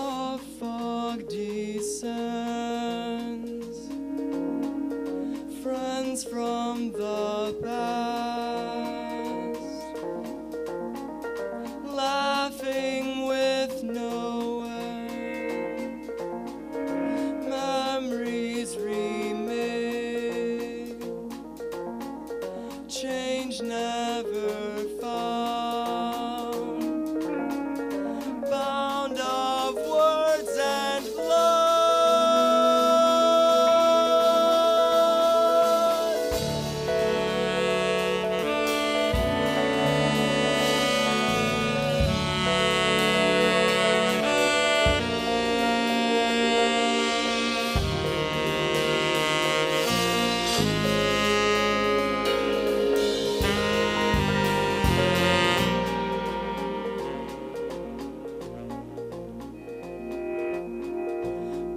A fog descends, friends from the past, laughing with no end, memories remade, change never found, bound of words and blood.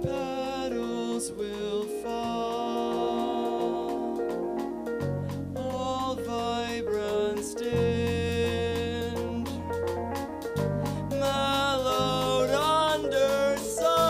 Petals will fall, all vibrance dimmed, mellowed under sun.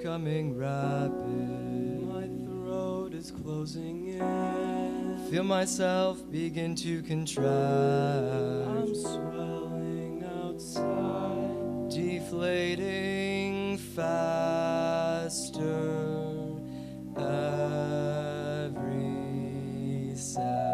becoming rapid. My throat is closing in. Feel myself begin to contract. I'm swelling outside. Deflating faster every second.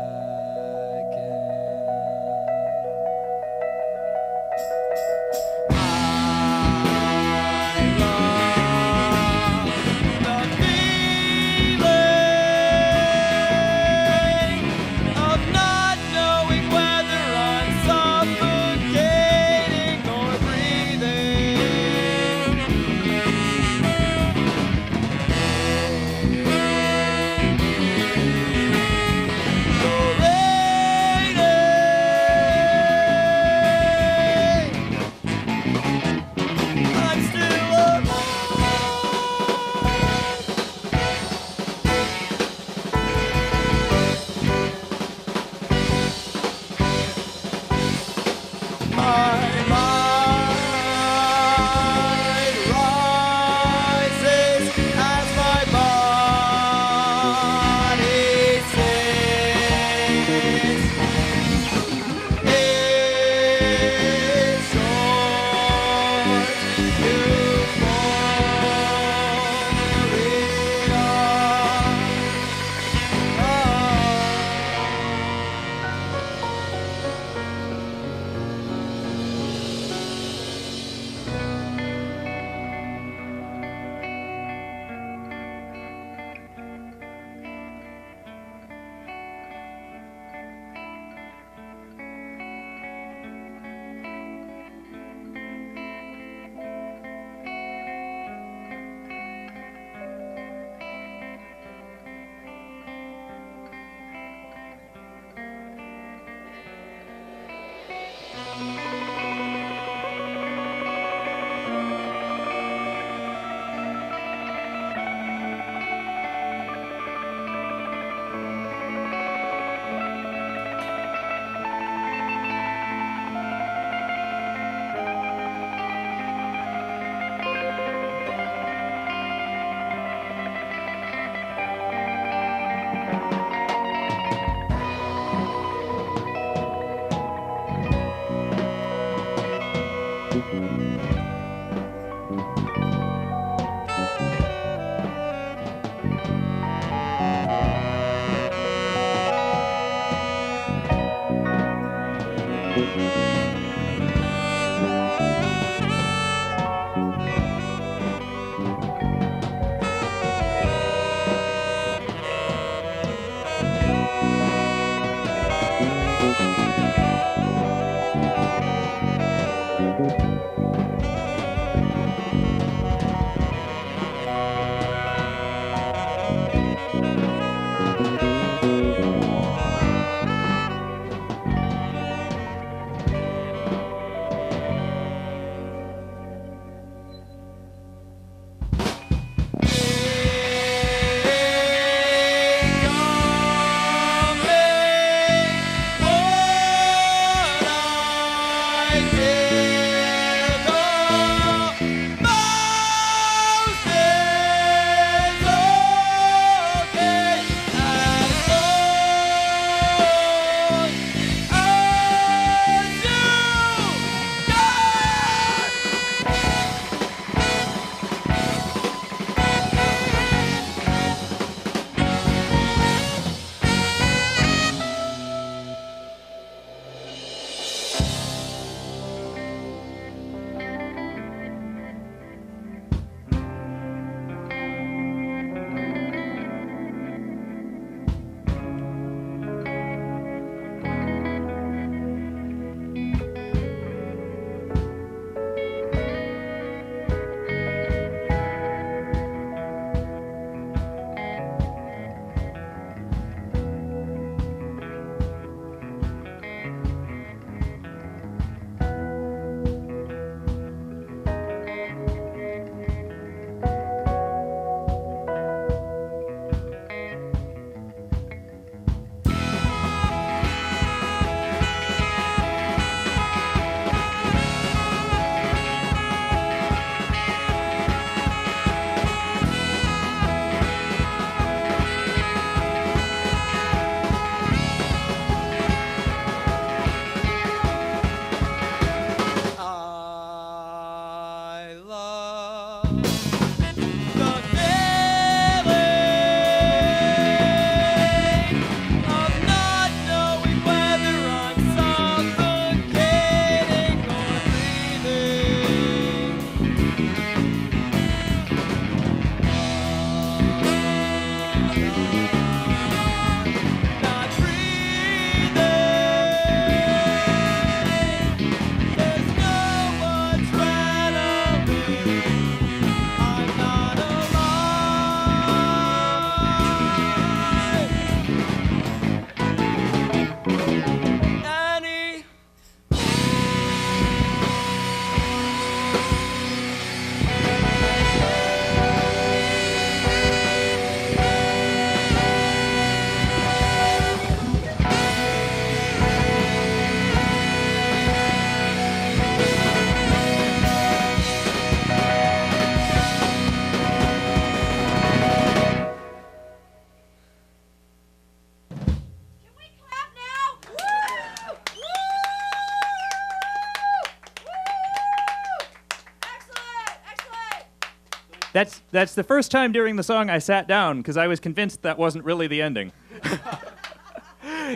That's the first time during the song I sat down because I was convinced that wasn't really the ending.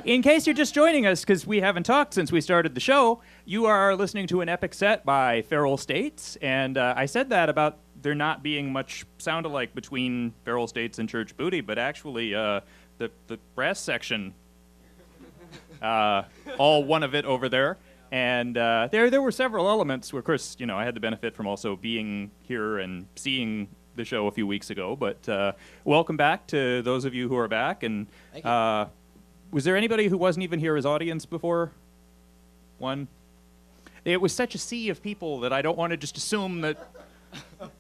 In case you're just joining us, because we haven't talked since we started the show, you are listening to an epic set by Feral States, and I said that about there not being much sound-alike between Feral States and Church Booty, but actually the brass section, all one of it over there, and there were several elements. Of course, I had the benefit from also being here and seeing the show a few weeks ago, but welcome back to those of you who are back, and Thank you. Was there anybody who wasn't even here as audience before? One? It was such a sea of people that I don't want to just assume that...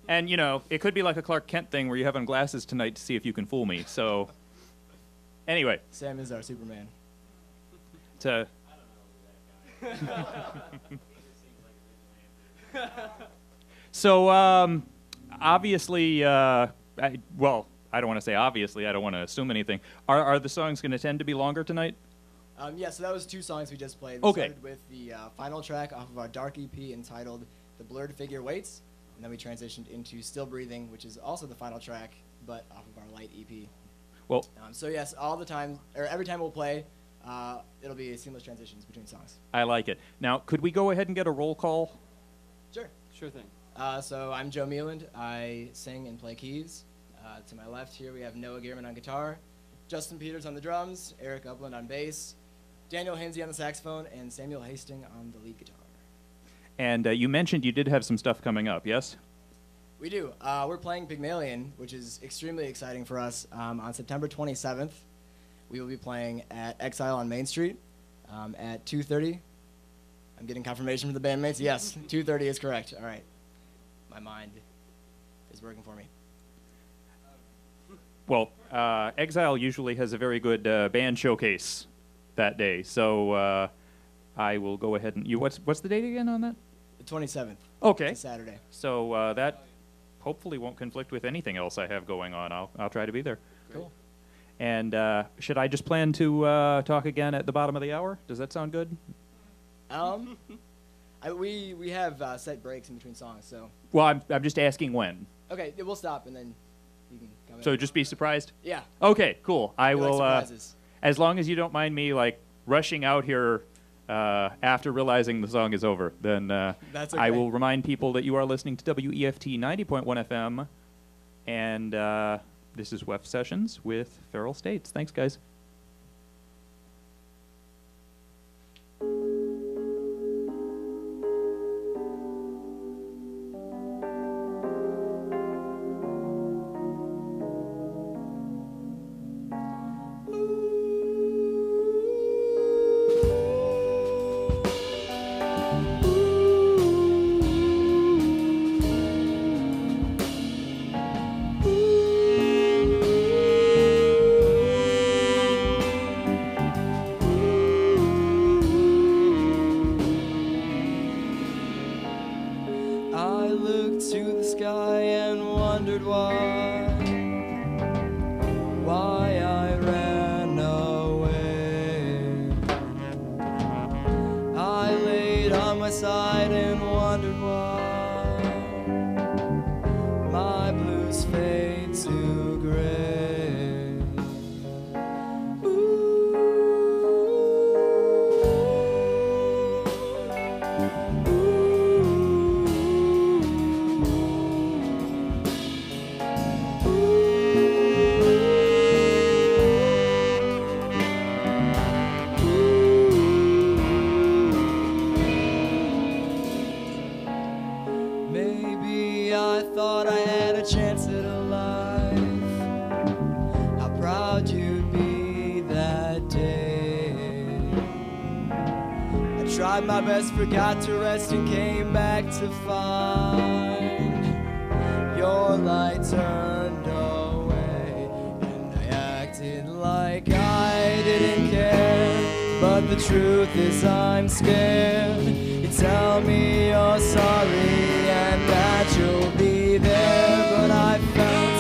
And, it could be like a Clark Kent thing where you have on glasses tonight to see if you can fool me. So, anyway. Sam is our Superman. So, obviously, I don't want to say obviously. I don't want to assume anything. Are the songs going to tend to be longer tonight? Yeah, so that was 2 songs we just played. Okay. We started with the final track off of our Dark EP entitled The Blurred Figure Waits, and then we transitioned into Still Breathing, which is also the final track, but off of our Light EP. Well, so yes, every time we'll play, it'll be seamless transitions between songs. I like it. Now, could we go ahead and get a roll call? Sure thing. So I'm Joe Mealand. I sing and play keys. To my left here, we have Noah Gearman on guitar, Justin Peters on the drums, Eric Upland on bass, Daniel Hinsey on the saxophone, and Samuel Hastings on the lead guitar. And you mentioned you did have some stuff coming up, yes? We do. We're playing Pygmalion, which is extremely exciting for us. On September 27th, we will be playing at Exile on Main Street at 2:30. I'm getting confirmation from the bandmates. Yes, 2:30 is correct. All right. My mind is working for me. Well, Exile usually has a very good band showcase that day, so I will go ahead and... What's the date again on that? The 27th. Okay. It's a Saturday. So that hopefully won't conflict with anything else I have going on. I'll try to be there. Cool. And should I just plan to talk again at the bottom of the hour? Does that sound good? We have set breaks in between songs, so... Well, I'm just asking when. Okay, we'll stop and then you can come in. So just be surprised? Yeah. Okay, cool. I We like will, surprises. as long as you don't mind me, rushing out here after realizing the song is over, then That's okay. I will remind people that you are listening to WEFT 90.1 FM, and this is WEFT Sessions with Feral States. Thanks, guys. I looked to the sky and wondered why I ran away. I laid on my side and wondered why my blues fade to gray. Maybe I thought I had a chance at a life. How proud you'd be that day. I tried my best, forgot to rest, and came back to find your light turned away. And I acted like I didn't care, but the truth is I'm scared. You tell me you're sorry and that you'll be there, but I felt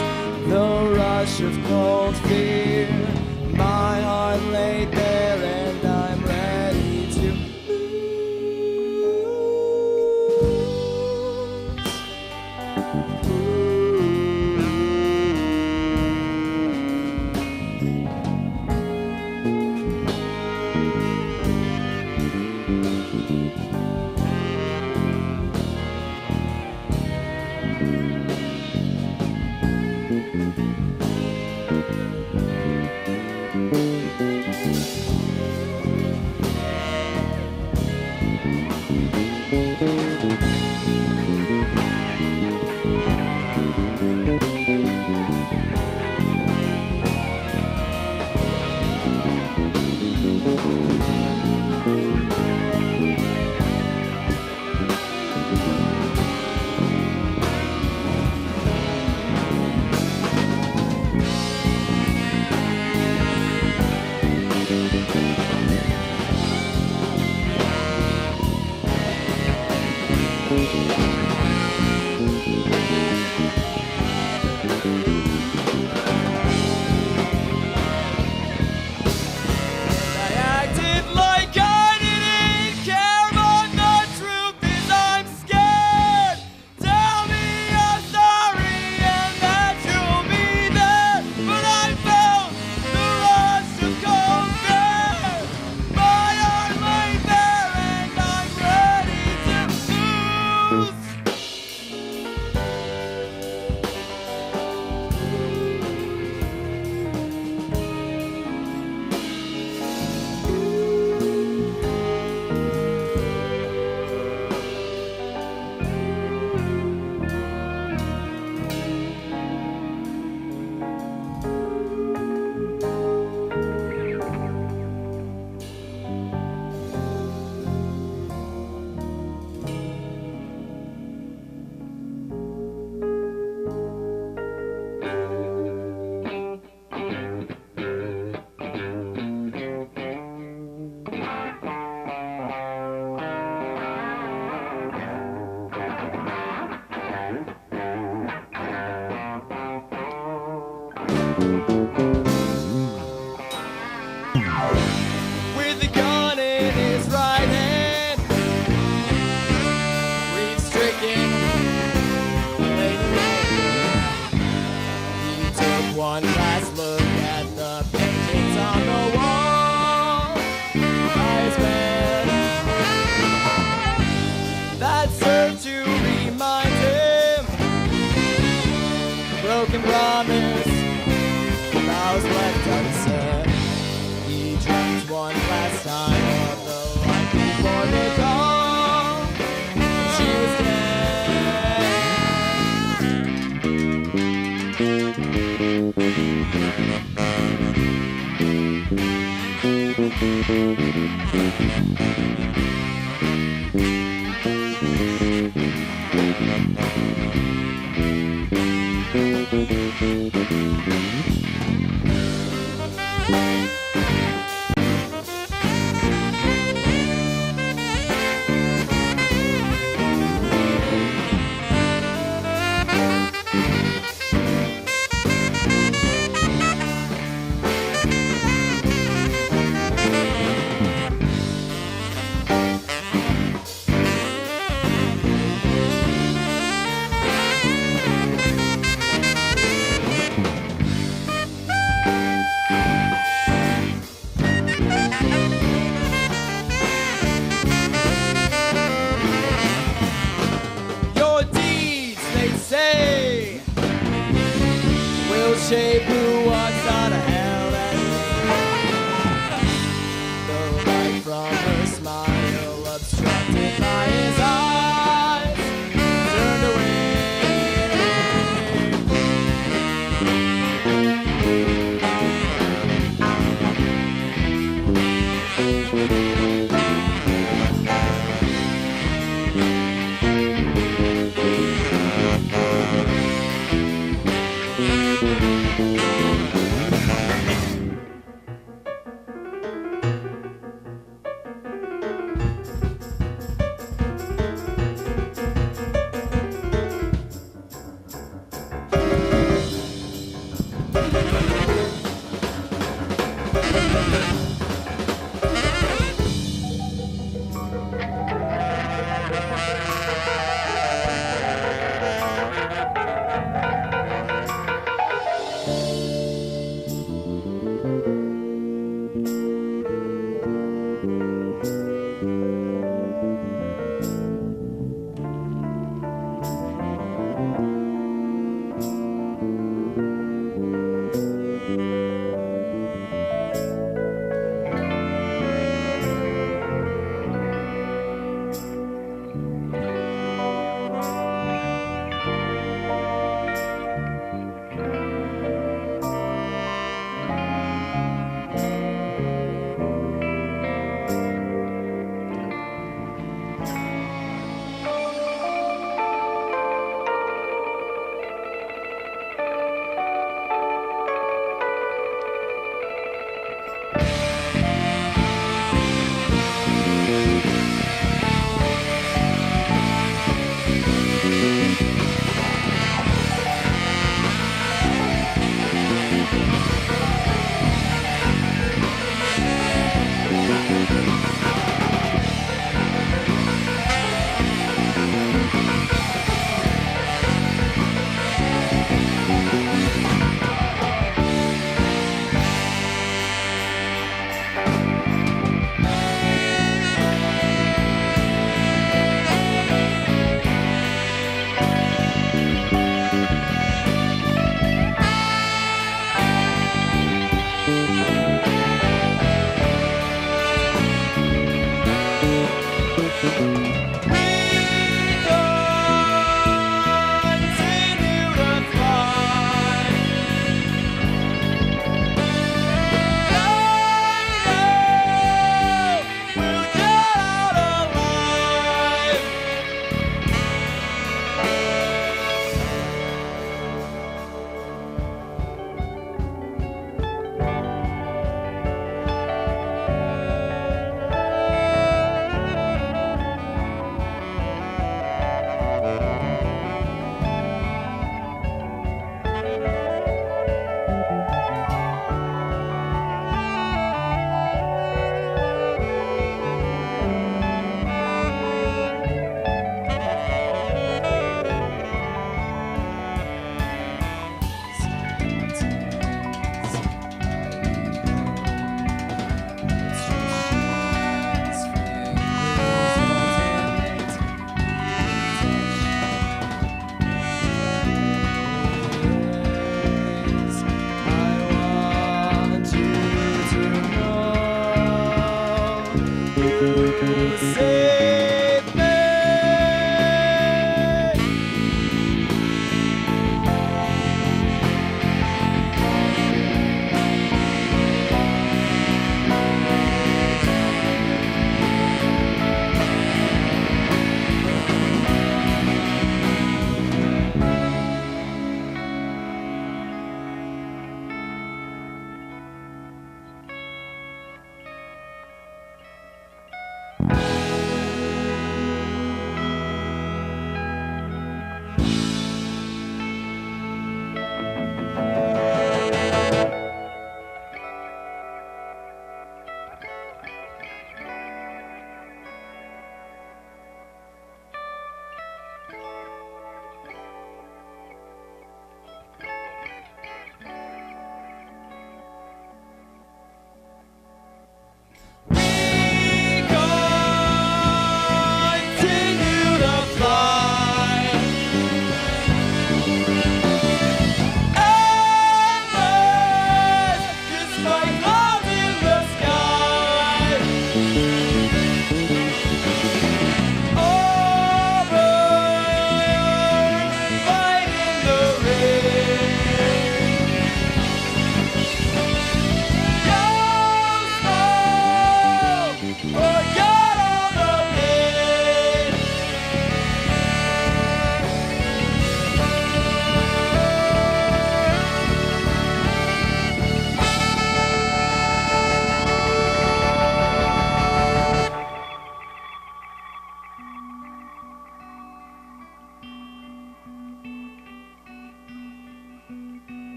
the rush of cold fear. My heart laid there and I'm ready to lose. With a gun in his right hand, grief-stricken, he took one last look at the paintings on the wall by his bed that served to remind him broken promise, vows left unsaid. He dreamed one last time of the life before the dawn. She was shape who walks out of hell at me. The light from her smile obstructed by his eyes turned away.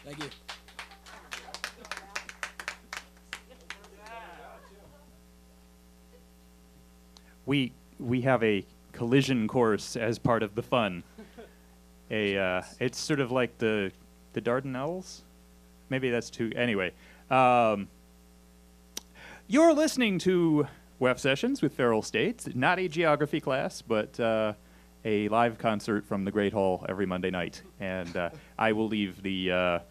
Thank you. We have a collision course as part of the fun. It's sort of like the Dardanelles. Maybe that's too. Anyway, you're listening to WEFT Sessions with Feral States. Not a geography class, but a live concert from the Great Hall every Monday night. And I will leave the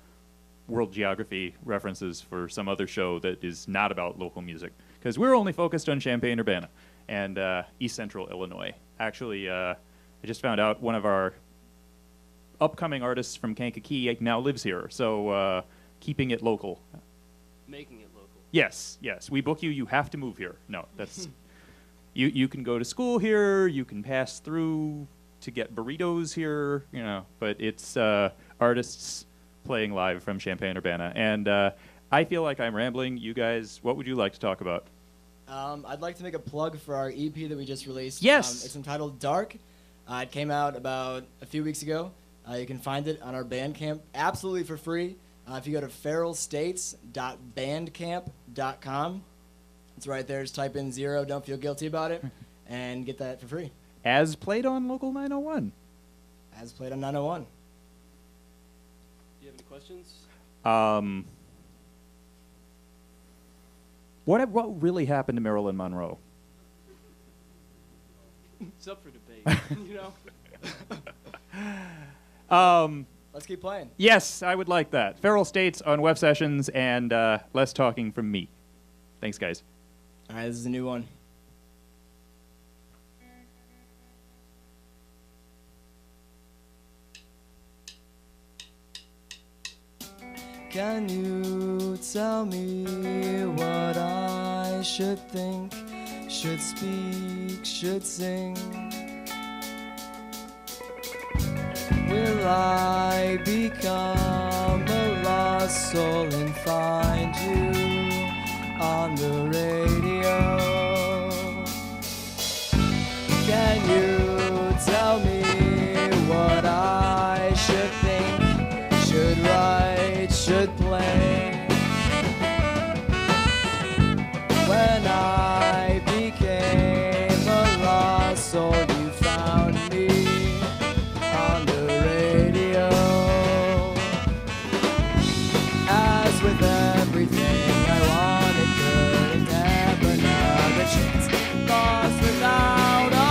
world geography references for some other show that is not about local music, because we're only focused on Champaign-Urbana and East Central Illinois. Actually, I just found out one of our upcoming artists from Kankakee now lives here, so keeping it local. Making it local. Yes, yes. We book you, you have to move here. No, that's... you can go to school here, you can pass through to get burritos here, you know, but it's artists playing live from Champaign-Urbana. And I feel like I'm rambling. You guys, what would you like to talk about? I'd like to make a plug for our EP that we just released. Yes. It's entitled Dark. It came out about a few weeks ago. You can find it on our Bandcamp absolutely for free. If you go to feralstates.bandcamp.com, It's right there. Just type in 0, don't feel guilty about it, and get that for free. As played on Local 901. As played on 901. Do you have any questions? What really happened to Marilyn Monroe? It's up for debate, you know? Let's keep playing. Yes, I would like that. Feral States on WEFT sessions and less talking from me. Thanks, guys. All right, this is a new one. Can you tell me what I should think, should speak, should sing? Will I become a lost soul and find you on the radio? Can you tell me what I should think, should write, should play? When I became a lost soul, you found me on the radio. As with everything I wanted, couldn't have another chance. Lost without a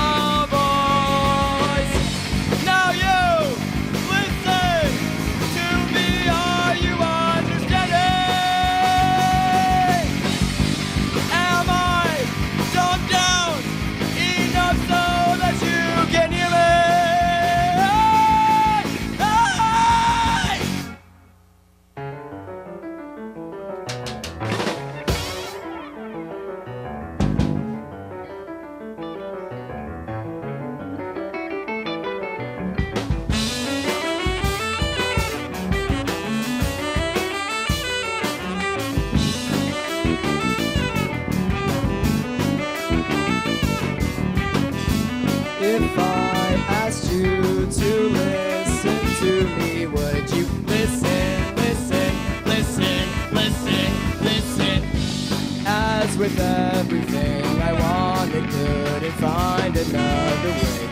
voice. Now you listen to me. Are you understanding? Am I dumbed down enough so that you can hear me? If I asked you to listen to me, would you listen, listen, listen, listen, listen? As with everything I wanted, couldn't find another way.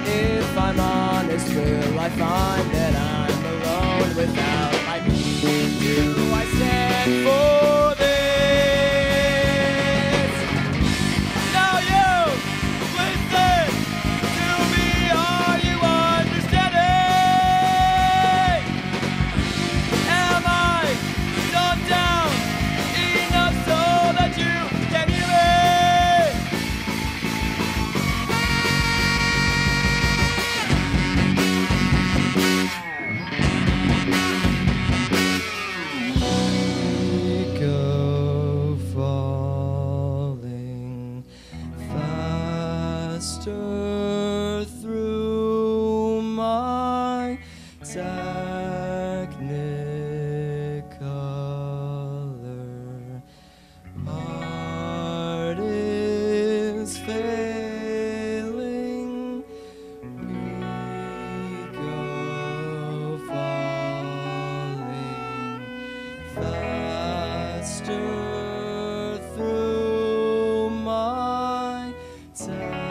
If I'm honest, will I find that I'm alone without my meaning? Do I stand for this? Now you listen to me. Are you understanding? Am I dumbed down enough so that you can hear me? Go falling faster through my technicolor. Heart is failing. We go falling faster through my technicolor.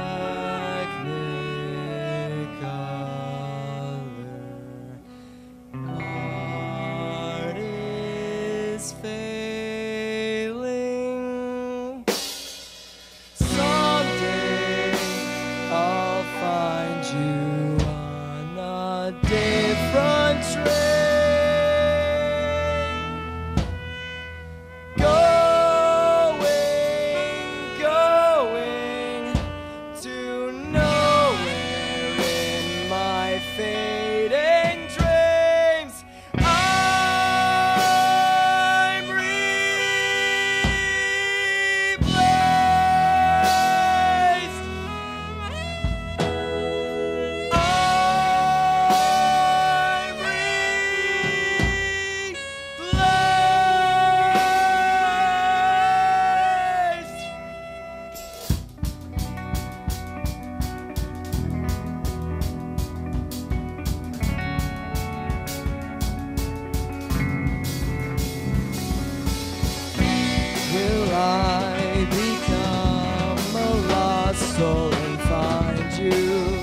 soul and find you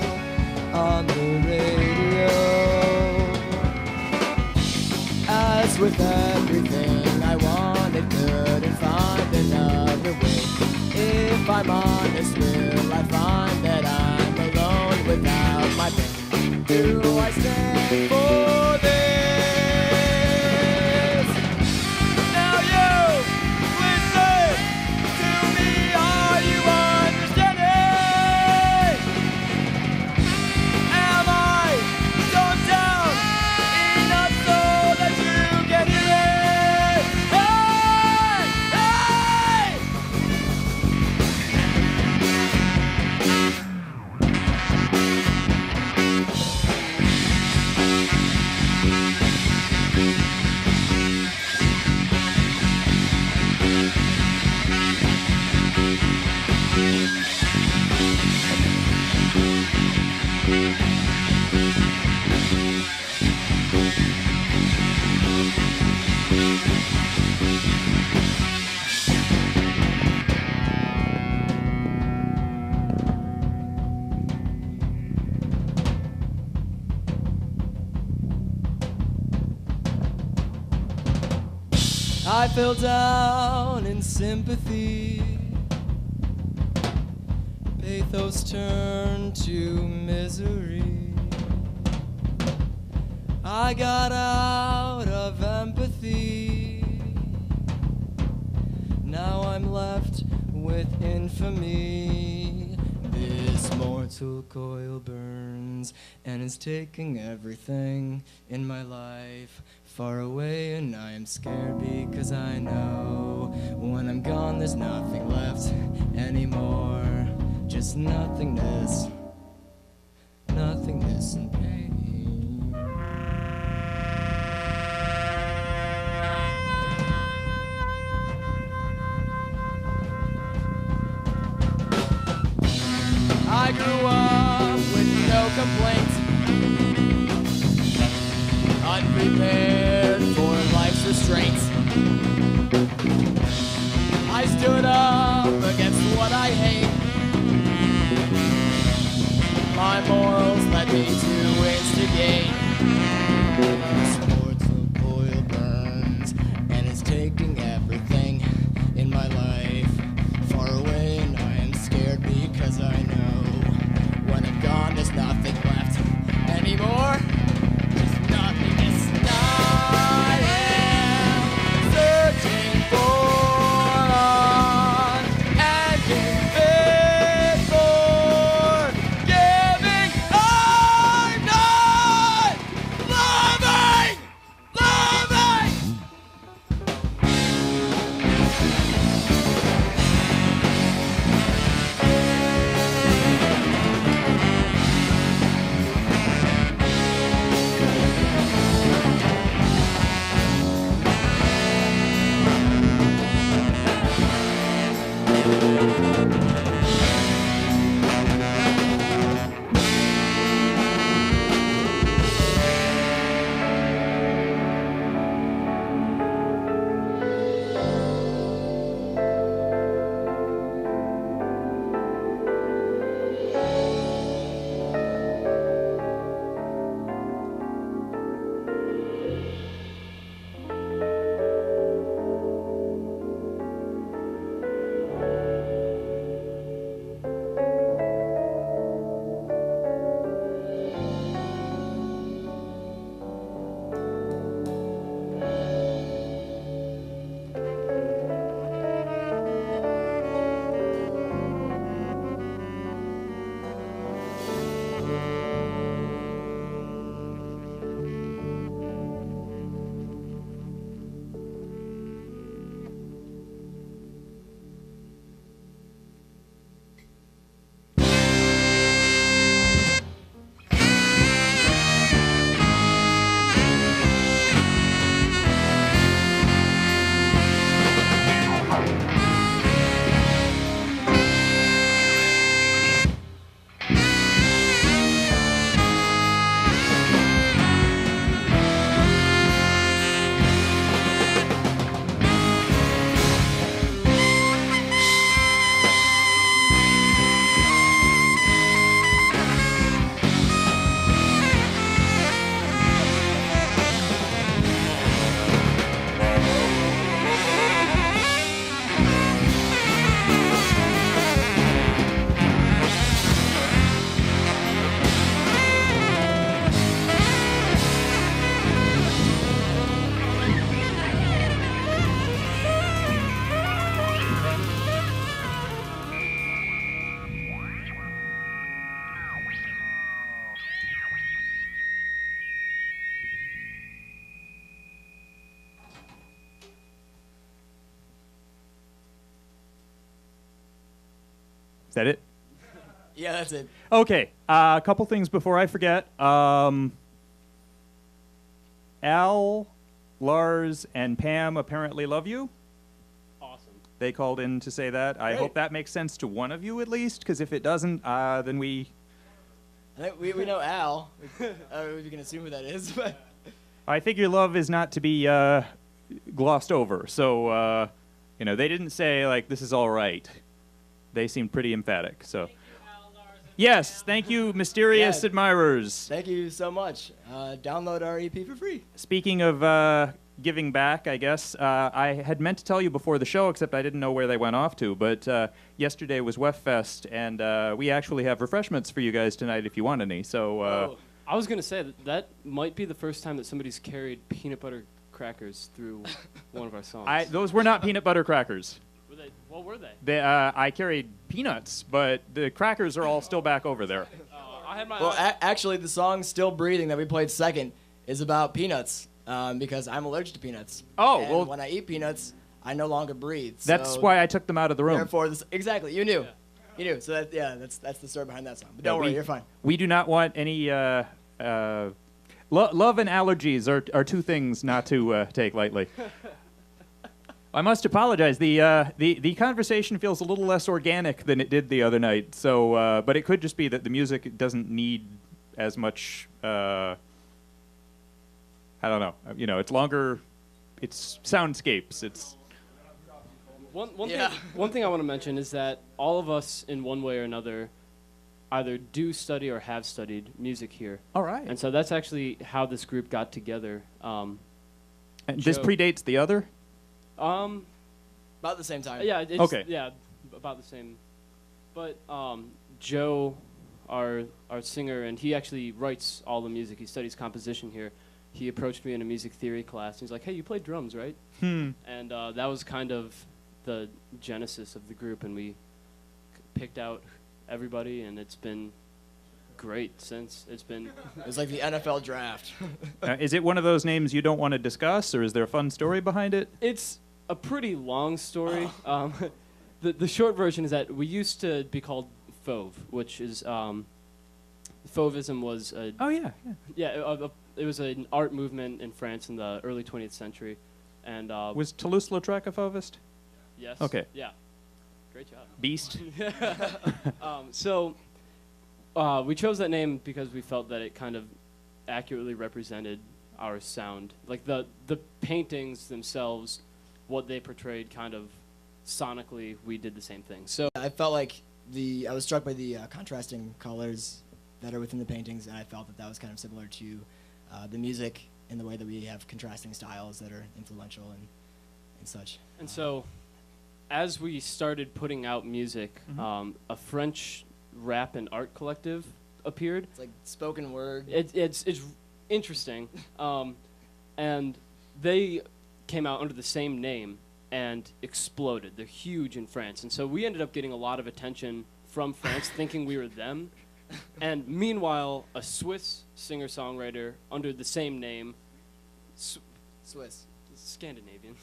on the radio. As with everything I wanted, couldn't find another way. If I'm honest, will I find that I'm alone without my pain? Do I stand for this? Now you, listen to me, are you understanding? Am I dumbed down enough so that you can hear it? Hey! Hey! I fell down in sympathy. Pathos turned to misery. I got out of empathy. Now I'm left with infamy. This mortal coil burns and is taking everything in my life far away, and I am scared because I know when I'm gone there's nothing left anymore. Just nothingness, nothingness and pain. I grew up with no complaints, unprepared for life's restraints. I stood up against what I hate. My morals led me to instigate. This mortal coil burns and is taking everything in my life far away, and I am scared because I know when I'm gone there's nothing left anymore. There's nothing. I am searching for unending before giving. I'm not Is that it? Yeah, that's it. Okay, a couple things before I forget. Al, Lars, and Pam apparently love you. Awesome. They called in to say that. I Great. hope that makes sense to one of you at least, because if it doesn't, then we... I think we know Al. We can assume who that is. But I think your love is not to be glossed over. So, you know, they didn't say, like, this is all right. They seemed pretty emphatic, so... Yes, thank you, mysterious Yeah. admirers. thank you so much. Download our EP for free. Speaking of giving back, I guess, I had meant to tell you before the show, except I didn't know where they went off to, but yesterday was WEFT Fest, and we actually have refreshments for you guys tonight if you want any, so... Oh, I was going to say that might be the first time that somebody's carried peanut butter crackers through one of our songs. Those were not peanut butter crackers. What were they? I carried peanuts, but the crackers are all still back over there. I had my Well, actually, the song "Still Breathing" that we played second is about peanuts because I'm allergic to peanuts. Oh, and well- when I eat peanuts, I no longer breathe. That's so why I took them out of the room. Therefore, exactly. You knew. Yeah. You knew. So that's the story behind that song. But Yeah, don't worry, we- you're fine. We do not want any... love and allergies are two things not to take lightly. I must apologize. The conversation feels a little less organic than it did the other night. So, but it could just be that the music doesn't need as much. I don't know. You know, it's longer. It's soundscapes. It's Yeah. One thing I want to mention is that all of us, in one way or another, either do study or have studied music here. all right. And so that's actually how this group got together. And this Joe- predates the other. About the same time. Yeah, it's, Okay. yeah, about the same. But Joe, our singer, and he actually writes all the music. He studies composition here. He approached me in a music theory class. He's like, "Hey, you play drums, right?" And that was kind of the genesis of the group, and we picked out everybody, and it's been great since. It's been It was like the NFL draft. Is it one of those names you don't want to discuss, or is there a fun story behind it? It's a pretty long story. The short version is that we used to be called Fauve, which is Fauvism was a, Oh yeah. it was an art movement in France in the early 20th century, and Was Toulouse-Lautrec a Fauvist? yes, Okay. yeah, great job. Beast. So we chose that name because we felt that it kind of accurately represented our sound. Like the paintings themselves, what they portrayed, kind of sonically, we did the same thing. So I felt like I was struck by the contrasting colors that are within the paintings, and I felt that was kind of similar to the music in the way that we have contrasting styles that are influential and such. And so, as we started putting out music, a French rap and art collective appeared. It's like spoken word. It's interesting, and they came out under the same name and exploded. They're huge in France, and so we ended up getting a lot of attention from France, thinking we were them. And meanwhile, a Swiss singer-songwriter under the same name, Swiss. Scandinavian.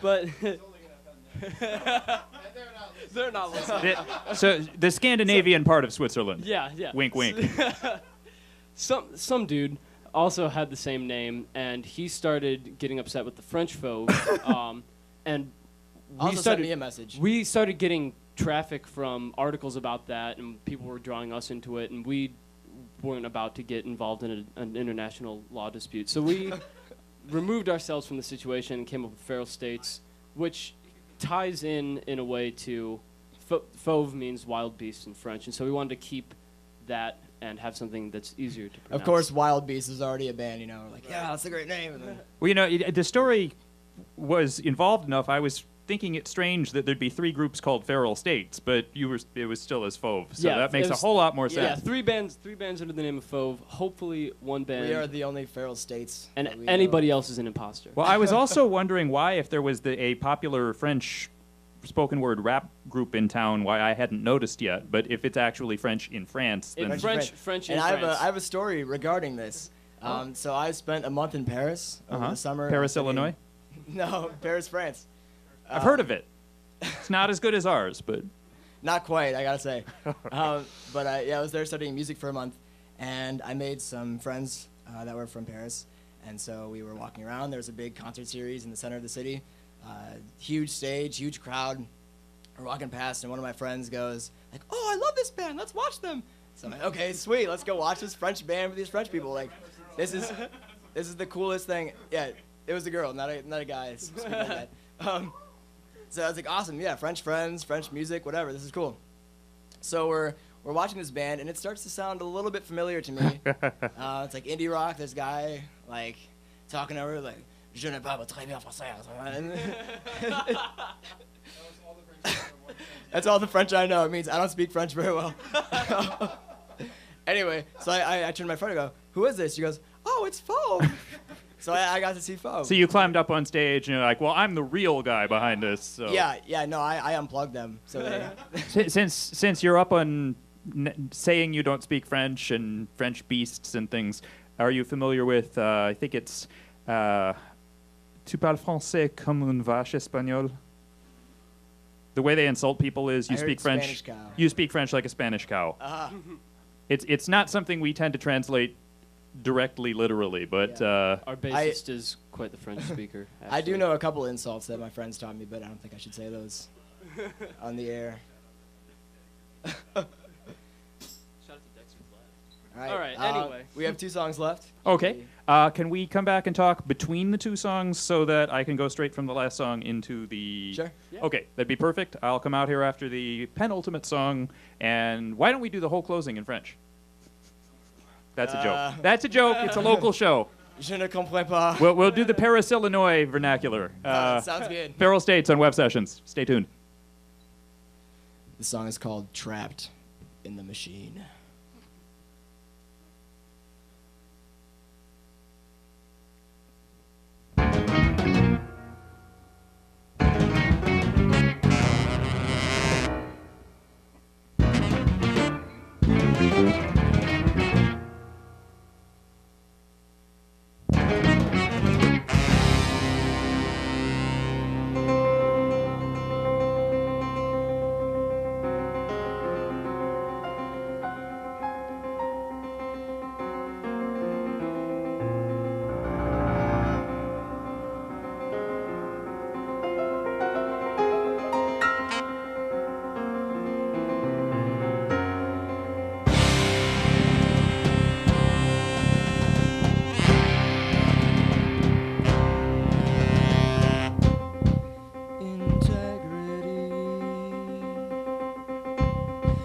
But they're not listening. So the Scandinavian part of Switzerland. Yeah, yeah. Wink, wink. Some dude also had the same name, and he started getting upset with the French folk. And Also sent me a message. we started getting traffic from articles about that, and people were drawing us into it, and we weren't about to get involved in an international law dispute. So we removed ourselves from the situation and came up with Feral States, which ties in a way to fauve means wild beast in French, and so we wanted to keep that and have something that's easier to pronounce. Of course, Wild Beast is already a band, you know. We're like, yeah, that's a great name. And then, Well, you know, the story was involved enough. I was thinking it strange that there'd be three groups called Feral States, but it was still as Fauve. So Yeah, that makes it a was- whole lot more Yeah, sense. three bands under the name of Fauve. Hopefully, one band, we are the only Feral States. and that we anybody else is an imposter. Well, I was also wondering why, if there was a popular French spoken word rap group in town, why I hadn't noticed yet. But if it's actually French in France, then French in And I France. have a story regarding this. So I spent a month in Paris over the summer. Paris, studying- Illinois. No, Paris, France. I've heard of it. not as good as ours, but Not quite, I gotta say. But yeah, I was there studying music for a month, and I made some friends that were from Paris. And so we were walking around. There was a big concert series in the center of the city, huge stage, huge crowd. We're walking past, and one of my friends goes, like, "Oh, I love this band. Let's watch them." So I'm like, "Okay, sweet. Let's go watch this French band with these French people. Like, this is the coolest thing." Yeah, it was a girl, not a guy. Speaking like that. So I was like, "Awesome. Yeah, French friends, French music, whatever. This is cool." So we're watching this band, and it starts to sound a little bit familiar to me. It's like indie rock. This guy, like, talking over, like, "Je ne parle pas très bien français." That's all the French I know. It means I don't speak French very well. Anyway, so I turned to my friend and go, "Who is this?" She goes, "Oh, it's Foe." So I got to see Foe. so you climbed up on stage and you're like, well, I'm the real guy behind this. So. Yeah, no, I unplugged them. So they, Since you're up on saying you don't speak French and French beasts and things, are you familiar with? I think it's "Tu parles français comme une vache espagnole." The way they insult people is you I heard speak French. Spanish cow. You speak French like a Spanish cow. It's not something we tend to translate directly, literally, but Our bassist is quite the French speaker. I do know a couple insults that my friends taught me, but I don't think I should say those on the air. All right, anyway. We have 2 songs left. okay. Can we come back and talk between the 2 songs so that I can go straight from the last song into the? Sure. Yeah. Okay, that'd be perfect. I'll come out here after the penultimate song, and why don't we do the whole closing in French? That's a joke. That's a joke. It's a local show. Je ne comprends pas. We'll do the Paris, Illinois vernacular. Sounds good. Feral States on Web Sessions. Stay tuned. The song is called "Trapped in the Machine."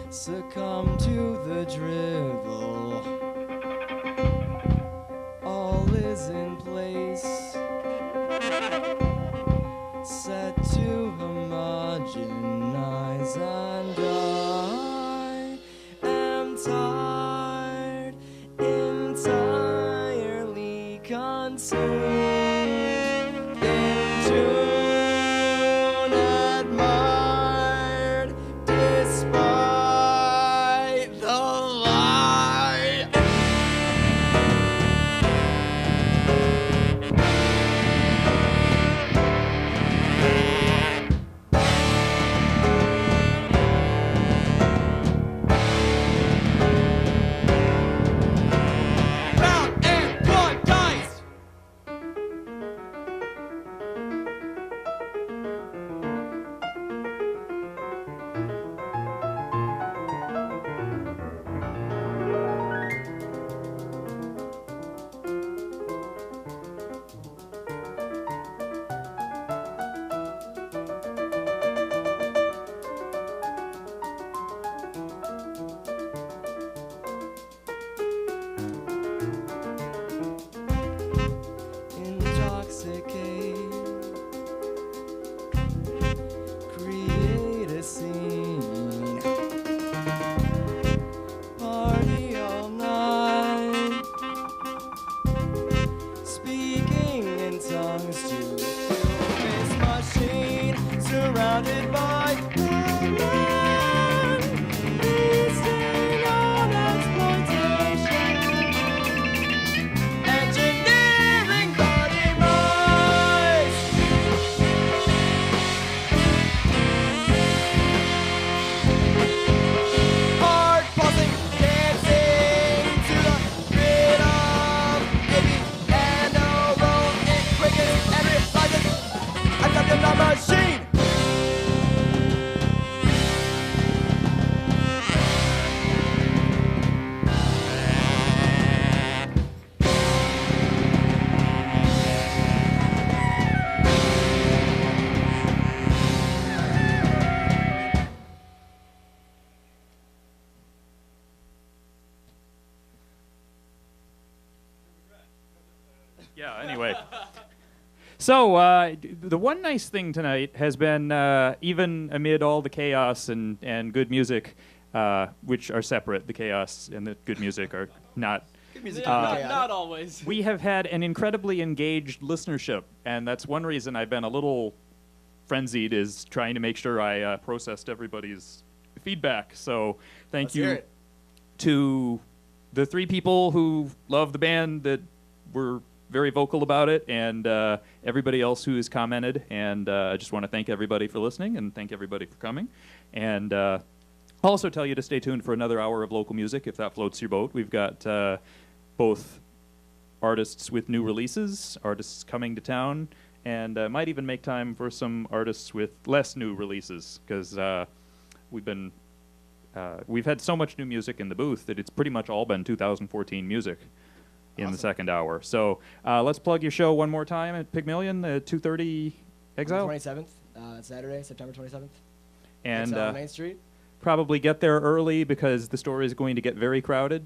Succumb to the drivel. All is in place. Set to homogenize, and I am tired, entirely consumed. In tune, admired, despite the lie. Round and one dice. Intoxicate, create a scene, party all night, speaking in tongues to fill this machine, surrounded by men, feasting on exploitation. Engineering body mice. Yeah, anyway. So, the one nice thing tonight has been, even amid all the chaos and good music, which are separate, the chaos and the good music are not. Good music. Not always. We have had an incredibly engaged listenership, and that's one reason I've been a little frenzied, is trying to make sure I processed everybody's feedback. So, thank Let's hear you it. to the 3 people who love the band that were very vocal about it, and everybody else who has commented. And I just want to thank everybody for listening and thank everybody for coming. And also tell you to stay tuned for another hour of local music if that floats your boat. We've got both artists with new releases, artists coming to town, and might even make time for some artists with less new releases, because we've had so much new music in the booth that it's pretty much all been 2014 music in the second hour. So let's plug your show one more time at Pygmalion, 2:30 Exile. 27th, Saturday, September 27th. And Exile on Main Street. probably get there early because the store is going to get very crowded.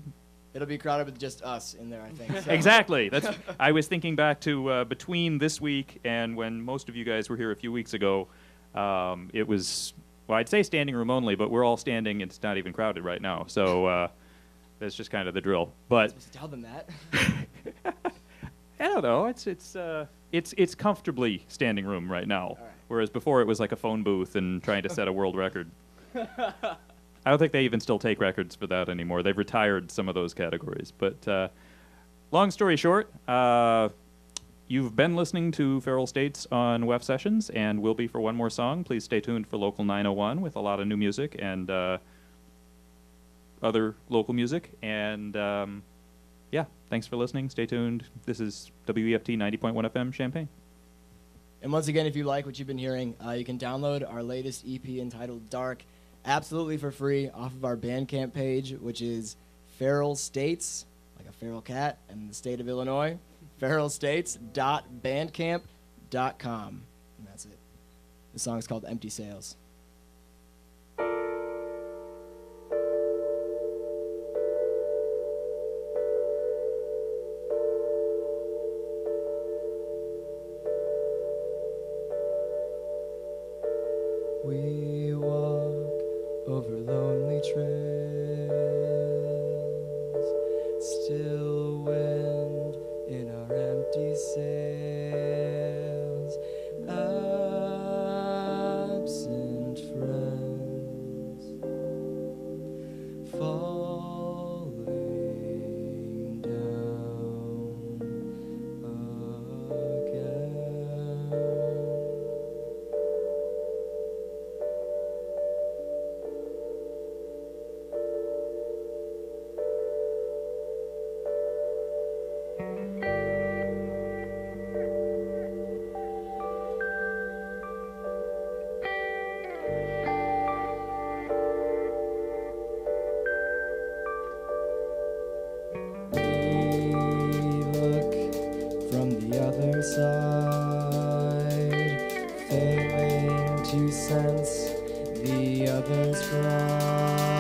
It'll be crowded with just us in there, I think. So. Exactly. That's. I was thinking back to between this week and when most of you guys were here a few weeks ago. It was, well, I'd say standing room only, but we're all standing. It's not even crowded right now. So that's just kind of the drill. I'm But supposed to tell them that. I don't know. It's comfortably standing room right now. right. Whereas before it was like a phone booth and trying to set a world record. I don't think they even still take records for that anymore. They've retired some of those categories. But long story short, you've been listening to Feral States on WEFT Sessions, and will be for one more song. Please stay tuned for Local 901 with a lot of new music and other local music. And yeah, thanks for listening. Stay tuned. This is WEFT 90.1 FM Champaign. And once again, if you like what you've been hearing, you can download our latest EP entitled Dark absolutely for free off of our Bandcamp page, which is Feral States, like a feral cat, and the state of Illinois, feralstates.bandcamp.com. And that's it. The song is called Empty Sails. We walk over lonely trails, still wind in our empty sails, absent friends, falling down again. Look from the other side, failing to sense the other's cry.